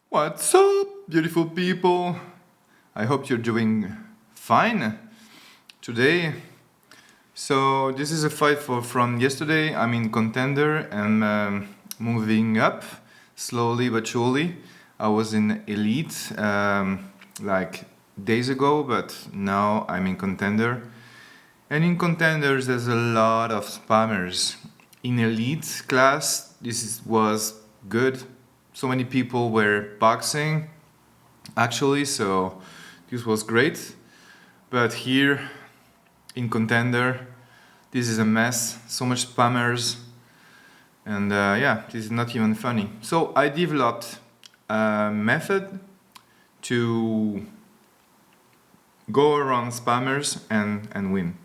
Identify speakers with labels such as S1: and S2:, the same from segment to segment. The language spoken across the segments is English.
S1: What's up, beautiful people? I hope you're doing fine today. So this is a fight from yesterday. I'm in contender and moving up slowly but surely. I was in elite like days ago, but now I'm in contender. And in contenders, there's a lot of spammers. In elite class, was good. So many people were boxing, actually, so this was great. But here in contender, this is a mess. So much spammers, and yeah, this is not even funny. So I developed a method to go around spammers and win.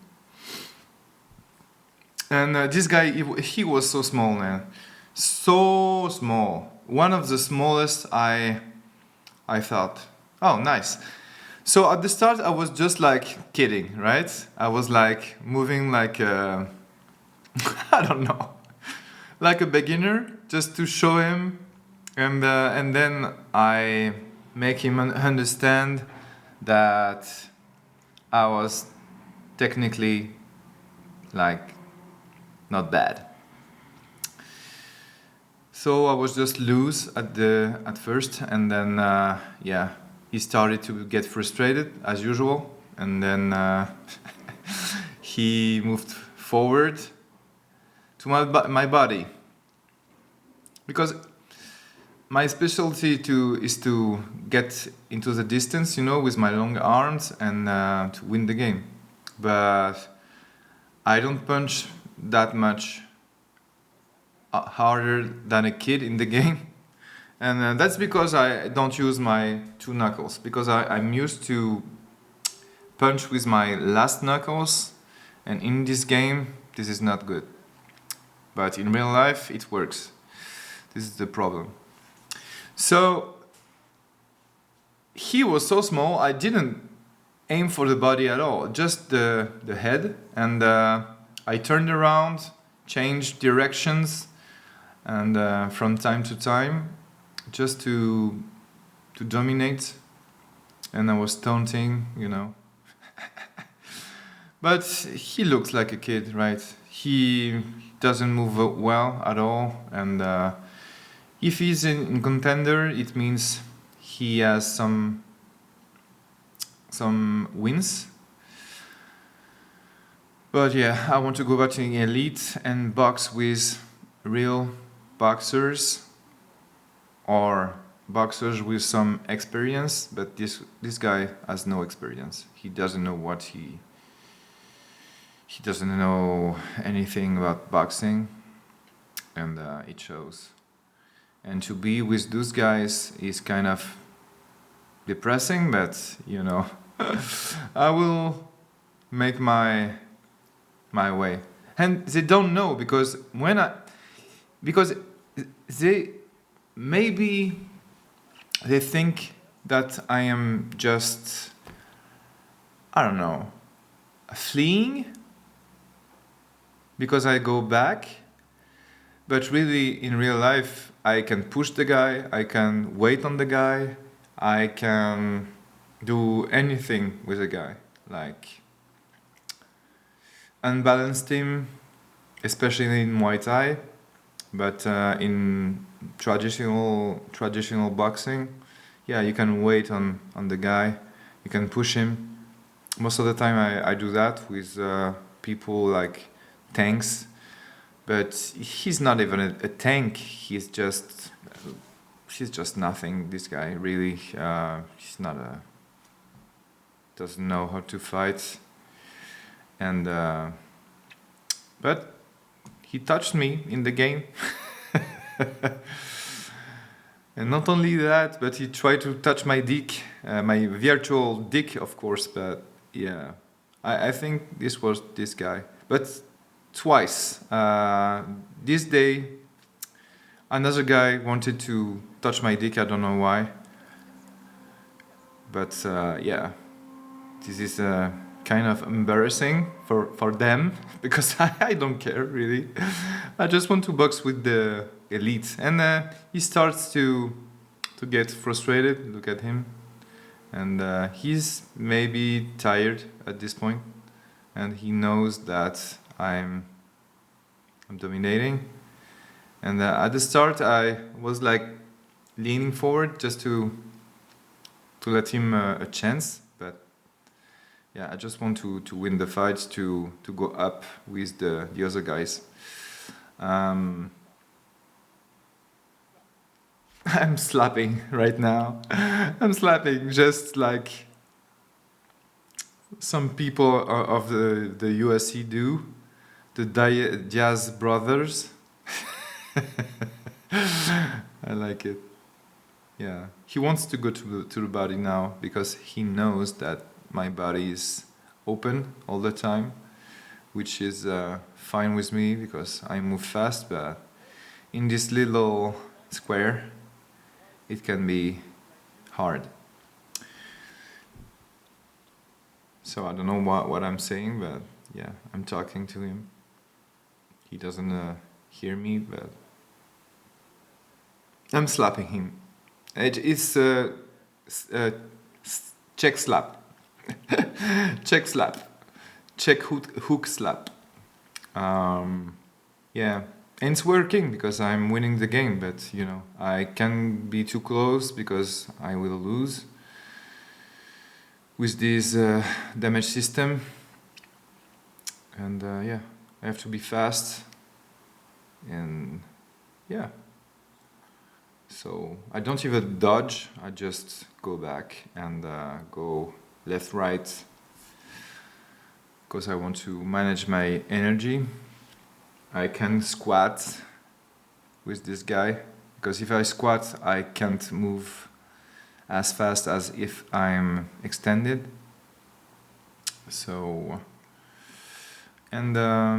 S1: And this guy, he was so small, man. So small. One of the smallest I thought. Oh, nice. So at the start, I was just like kidding, right? I was like moving like a, I don't know, like a beginner, just to show him, and then I make him understand that I was technically like not bad. So I was just loose at first, and then yeah, he started to get frustrated as usual, and then he moved forward to my body, because my specialty is to get into the distance, with my long arms and to win the game. But I don't punch that much harder than a kid in the game. And that's because I don't use my two knuckles, because I'm used to punch with my last knuckles, and in this game this is not good. But in real life it works. This is the problem. So he was so small, I didn't aim for the body at all, just the head, and I turned around, changed directions, and from time to time, just to dominate, and I was taunting, But he looks like a kid, right? He doesn't move well at all, and if he's in contender, it means he has some wins. But yeah, I want to go back to the elite and box with real boxers, or boxers with some experience. But this guy has no experience. He doesn't know he doesn't know anything about boxing, and it shows. And to be with those guys is kind of depressing, but I will make my way. And they don't know, because because they maybe they think that I am just, I don't know, fleeing because I go back. But really, in real life, I can push the guy, I can wait on the guy, I can do anything with a guy, like unbalanced him, especially in Muay Thai, but in traditional boxing, yeah, you can wait on the guy, you can push him. Most of the time, I do that with people like tanks, but he's not even a tank. He's just nothing. This guy really, he's not doesn't know how to fight, and but he touched me in the game. And not only that, but he tried to touch my dick, my virtual dick, of course. But yeah, I think this was this guy. But twice. This day, another guy wanted to touch my dick. I don't know why. But yeah, this is kind of embarrassing for them, because I don't care really. I just want to box with the elite, and he starts to to get frustrated. Look at him, and he's maybe tired at this point, and he knows that I'm dominating. And at the start, I was like leaning forward just to let him a chance, but yeah, I just want to win the fight, to go up with the other guys. I'm slapping right now. I'm slapping just like some people of the USC do, the Diaz brothers. I like it. Yeah, he wants to go to the body now because he knows that my body is open all the time, which is fine with me because I move fast, but in this little square it can be hard. So I don't know what I'm saying, but yeah, I'm talking to him. He doesn't hear me, but I'm slapping him. It's check slap. Check slap. Check hook slap. Yeah, and it's working because I'm winning the game, but you know, I can't be too close because I will lose with this damage system. And yeah, I have to be fast, and yeah. So I don't even dodge, I just go back and go left, right, because I want to manage my energy. I can squat with this guy, because if I squat, I can't move as fast as if I'm extended. So, and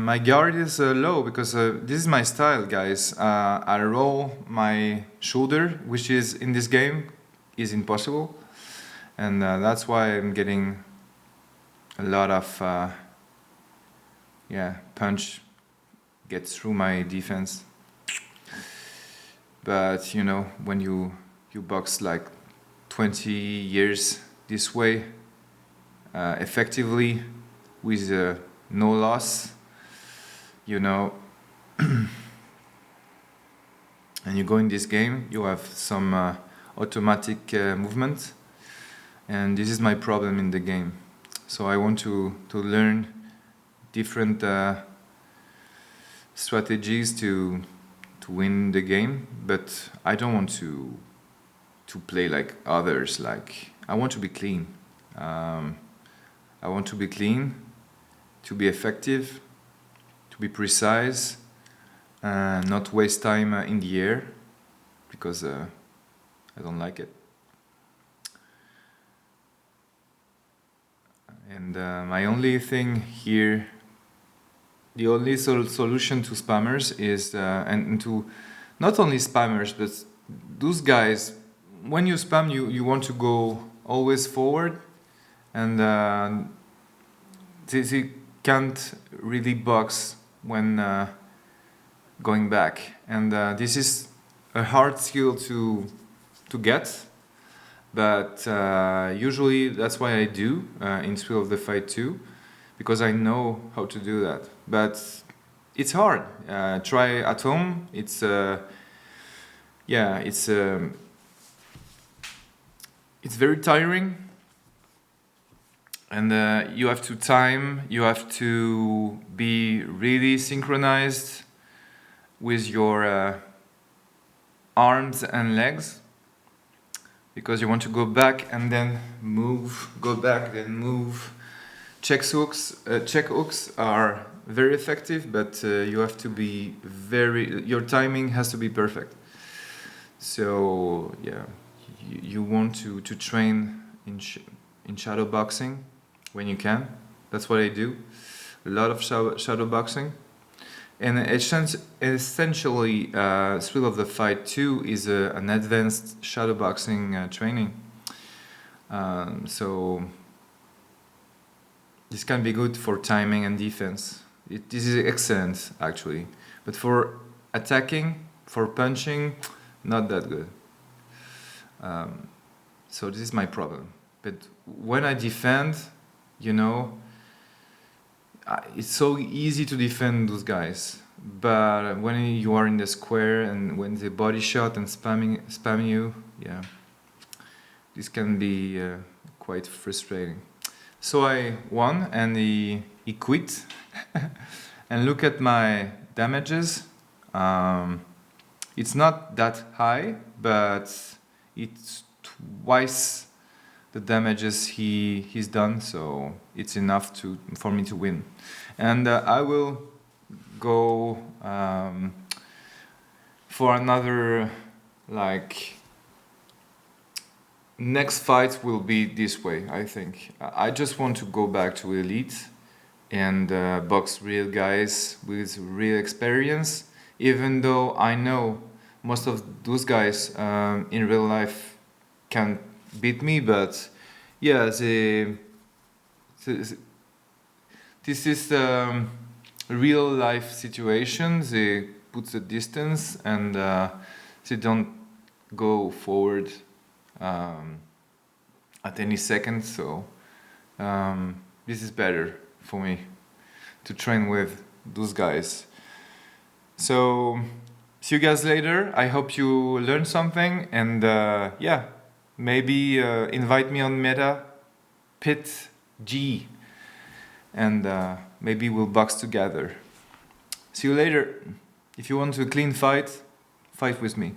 S1: my guard is low because this is my style, guys. I roll my shoulder, which is in this game is impossible, and that's why I'm getting a lot of punch gets through my defense. But you know, when you box like 20 years this way, effectively with no loss, you know, and you go in this game, you have some automatic movement, and this is my problem in the game. So I want to learn different strategies to win the game, but I don't want to play like others. Like, I want to be clean. I want to be clean, to be effective, to be precise, not waste time in the air, because I don't like it. And my only thing here, the only solution to spammers is, and to not only spammers, but those guys, when you spam, you want to go always forward, and they can't really box when going back. And this is a hard skill to get, but usually that's why I do in Thrill of the Fight 2, because I know how to do that. But it's hard. Try at home. It's it's very tiring, and you have to time. You have to be really synchronized with your arms and legs, because you want to go back and then move, go back then move. Check hooks are very effective, but you have to be your timing has to be perfect. So yeah, you want to train in shadow boxing when you can. That's what I do, a lot of shadow boxing. And essentially, Thrill of the Fight 2 is an advanced shadow boxing training. So this can be good for timing and defense. This is excellent, actually. But for attacking, for punching, not that good. So this is my problem. But when I defend, you know, it's so easy to defend those guys. But when you are in the square and when they body shot and spam you, yeah, this can be quite frustrating. So I won and he quit. And look at my damages. It's not that high, but it's twice the damages he's done, so it's enough for me to win. And I will go for another, like, next fight will be this way, I think. I just want to go back to elite and box real guys with real experience, even though I know most of those guys in real life can beat me, but yeah, this is real life situation. They put the distance and they don't go forward at any second, so this is better for me to train with those guys. So see you guys later. I hope you learned something, and yeah, maybe invite me on Meta Pit G, and maybe we'll box together. See you later. If you want a clean fight, fight with me.